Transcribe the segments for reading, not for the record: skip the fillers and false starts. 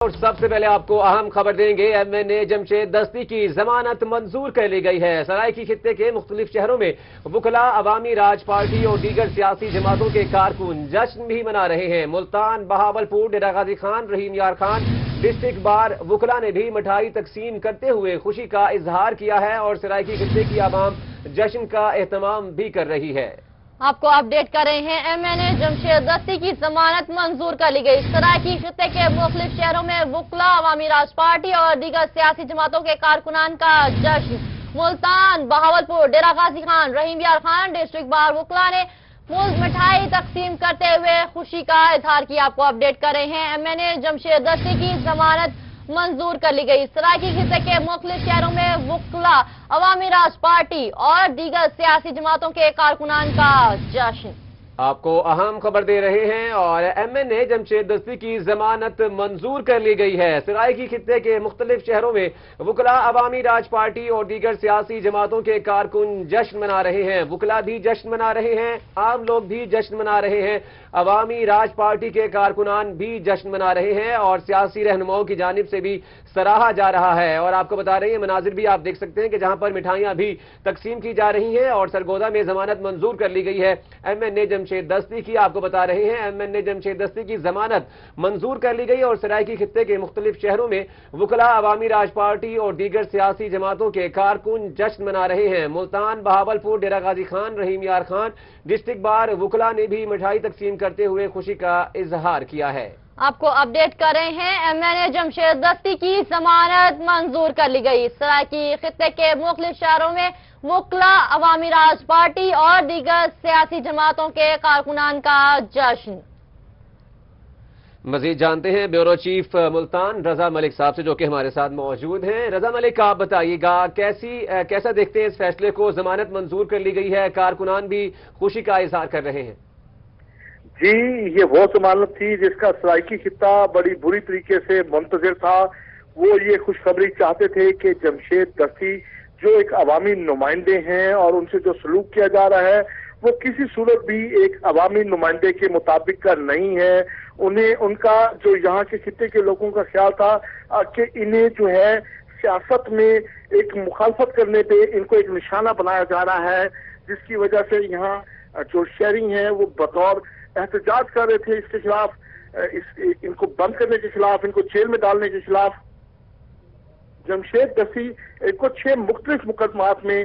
اور سب سے پہلے آپ کو اہم خبر دیں گے۔ MNA جمشید دستی کی ضمانت منظور کر لی گئی ہے۔ سرائیکی خطے کے مختلف شہروں میں وکلاء، عوامی راج پارٹی اور دیگر سیاسی جماعتوں کے کارکن جشن بھی منا رہے ہیں۔ ملتان، بہاولپور، ڈیرہ غازی خان، رحیم یار خان ڈسٹرکٹ بار وکلاء نے بھی مٹھائی تقسیم کرتے ہوئے خوشی کا اظہار کیا ہے اور سرائیکی خطے کی عوام جشن کا اہتمام بھی کر رہی ہے۔ آپ کو اپڈیٹ کر رہے ہیں۔ MNA جمشید دستی کی ضمانت منظور کر لی گئی۔ سرائیکی خطے کے مختلف شہروں میں وکلاء، عوامی راج پارٹی اور دیگر سیاسی جماعتوں کے کارکنان کا جشن۔ ملتان، بہاولپور، ڈیرہ غازی خان، رحیم یار خان ڈسٹرکٹ بار وکلاء نے مٹھائی تقسیم کرتے ہوئے خوشی کا اظہار کیا۔ آپ کو اپڈیٹ کر رہے ہیں۔ MNA جمشید دستی کی ضمانت منظور کر لی گئی۔ سرائیکی خطے کے مختلف شہروں میں وکلاء، عوامی راج پارٹی اور دیگر سیاسی جماعتوں کے کارکنان کا جشن۔ آپ کو اہم خبر دے رہے ہیں اور MNA جمشید دستی کی ضمانت منظور کر لی گئی ہے۔ سرائیکی خطے کے مختلف شہروں میں وکلاء، عوامی راج پارٹی اور دیگر سیاسی جماعتوں کے کارکن جشن منا رہے ہیں۔ وکلاء بھی جشن منا رہے ہیں، عام لوگ بھی جشن منا رہے ہیں، عوامی راج پارٹی کے کارکنان بھی جشن منا رہے ہیں اور سیاسی رہنماؤں کی جانب سے بھی سراہا جا رہا ہے۔ اور آپ کو بتا رہے ہیں، مناظر بھی آپ دیکھ سکتے ہیں کہ جہاں پر مٹھائیاں بھی تقسیم کی جا رہی ہیں اور سرگودا میں ضمانت منظور کر لی گئی ہے MNA جمشید دستی کی۔ آپ کو بتا رہے ہیں MNA جمشید دستی کی ضمانت منظور کر لی گئی اور سرائیکی خطے کے مختلف شہروں میں وکلاء، عوامی راج پارٹی اور دیگر سیاسی جماعتوں کے کارکن جشن منا رہے ہیں۔ ملتان، بہاولپور، ڈیرہ غازی خان، رحیم یار خان ڈسٹرکٹ بار وکلاء نے بھی مٹھائی تقسیم کرتے ہوئے خوشی کا اظہار کیا ہے۔ آپ کو اپڈیٹ کر رہے ہیں۔ MNA جمشید دستی کی ضمانت منظور کر لی گئی۔ سرائیکی خطے کے مختلف شہروں میں وکلاء، عوامی راج پارٹی اور دیگر سیاسی جماعتوں کے کارکنان کا جشن۔ مزید جانتے ہیں بیورو چیف ملتان رضا ملک صاحب سے، جو کہ ہمارے ساتھ موجود ہیں۔ رضا ملک، آپ بتائیے گا کیسا دیکھتے ہیں اس فیصلے کو؟ ضمانت منظور کر لی گئی ہے، کارکنان بھی خوشی کا اظہار کر رہے ہیں۔ جی، یہ وہ ضمانت تھی جس کا سرائیکی خطہ بڑی بری طریقے سے منتظر تھا۔ وہ یہ خوشخبری چاہتے تھے کہ جمشید دستی جو ایک عوامی نمائندے ہیں اور ان سے جو سلوک کیا جا رہا ہے وہ کسی صورت بھی ایک عوامی نمائندے کے مطابق کا نہیں ہے۔ ان کا جو یہاں کے خطے کے لوگوں کا خیال تھا کہ انہیں جو ہے سیاست میں ایک مخالفت کرنے پہ ان کو ایک نشانہ بنایا جا رہا ہے، جس کی وجہ سے یہاں جو شہری ہیں وہ بطور احتجاج کر رہے تھے اس کے خلاف، ان کو بند کرنے کے خلاف، ان کو جیل میں ڈالنے کے خلاف۔ جمشید دستی کو 6 مختلف مقدمات میں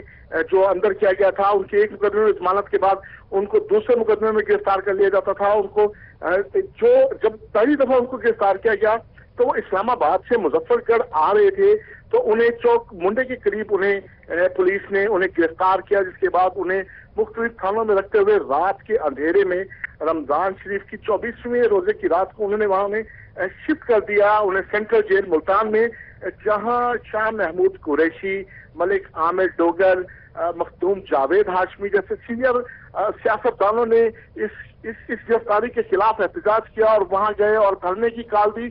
جو اندر کیا گیا تھا، ان کے ایک مقدمے میں ضمانت کے بعد ان کو دوسرے مقدمے میں گرفتار کر لیا جاتا تھا۔ ان کو جب پہلی دفعہ ان کو گرفتار کیا گیا تو وہ اسلام آباد سے مظفر گڑھ آ رہے تھے، تو انہیں چوک منڈے کے قریب پولیس نے انہیں گرفتار کیا، جس کے بعد انہیں مختلف تھانوں میں رکھتے ہوئے رات کے اندھیرے میں رمضان شریف کی 24ویں روزے کی رات کو انہوں نے وہاں شفٹ کر دیا، انہیں سینٹرل جیل ملتان میں، جہاں شاہ محمود قریشی، ملک عامر ڈوگر، مخدوم جاوید ہاشمی جیسے سینئر سیاستدانوں نے اس گرفتاری کے خلاف احتجاج کیا اور وہاں گئے اور دھرنے کی کال دی،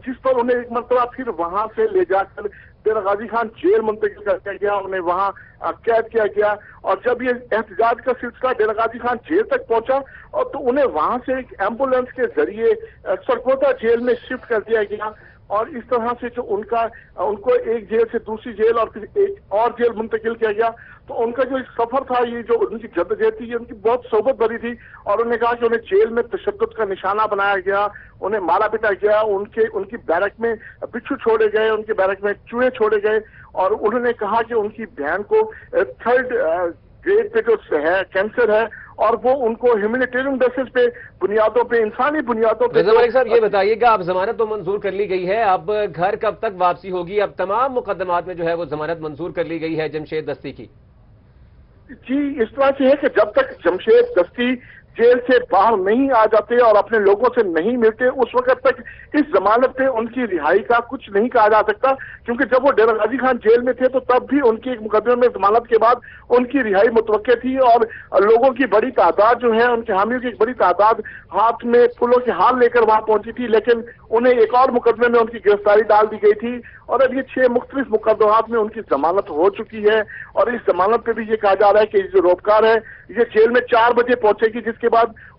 جس پر انہیں ایک مرتبہ پھر وہاں سے لے جا کر ڈیرہ غازی خان جیل منتقل کر دیا گیا، انہیں وہاں قید کیا گیا۔ اور جب یہ احتجاج کا سلسلہ ڈیرہ غازی خان جیل تک پہنچا اور تو انہیں وہاں سے ایک ایمبولینس کے ذریعے سرگودا جیل میں شفٹ کر دیا گیا، اور اس طرح سے جو ان کو ایک جیل سے دوسری جیل اور پھر ایک اور جیل منتقل کیا گیا۔ تو ان کا جو سفر تھا، یہ جو ان کی جدوجہد تھی، یہ ان کی بہت صحبت بھری تھی، اور انہوں نے کہا کہ انہیں جیل میں تشدد کا نشانہ بنایا گیا، انہیں مارا پیٹا گیا، ان کی بیرک میں بچھو چھوڑے گئے، ان کے بیرک میں چوہے چھوڑے گئے، اور انہوں نے کہا کہ ان کی بہن کو 3rd گریڈ پہ جو ہے کینسر ہے، اور وہ ان کو ہیومینیٹیرین بیسس پہ بنیادوں پہ، انسانی بنیادوں پہ۔ رضا ملک صاحب، یہ بتائیے گا، اب ضمانت تو منظور کر لی گئی ہے، اب گھر کب تک واپسی ہوگی؟ اب تمام مقدمات میں جو ہے وہ ضمانت منظور کر لی گئی ہے جمشید دستی کی۔ جی، اس طرح سے ہے کہ جب تک جمشید دستی جیل سے باہر نہیں آ جاتے اور اپنے لوگوں سے نہیں ملتے، اس وقت تک اس ضمانت پہ ان کی رہائی کا کچھ نہیں کہا جا سکتا، کیونکہ جب وہ ڈیرہ غازی خان جیل میں تھے تو تب بھی ان کی ایک مقدمے میں ضمانت کے بعد ان کی رہائی متوقع تھی، اور لوگوں کی بڑی تعداد جو ہے، ان کے حامیوں کی ایک بڑی تعداد ہاتھ میں پھولوں کے ہار لے کر وہاں پہنچی تھی، لیکن انہیں ایک اور مقدمے میں ان کی گرفتاری ڈال دی گئی تھی، اور اب یہ 6 مختلف مقدمات میں ان کی ضمانت ہو چکی ہے۔ اور اس ضمانت پہ بھی یہ کہا جا رہا ہے کہ یہ جو روپکار ہے یہ جیل میں 4 بجے پہنچے گی، جس کے بعد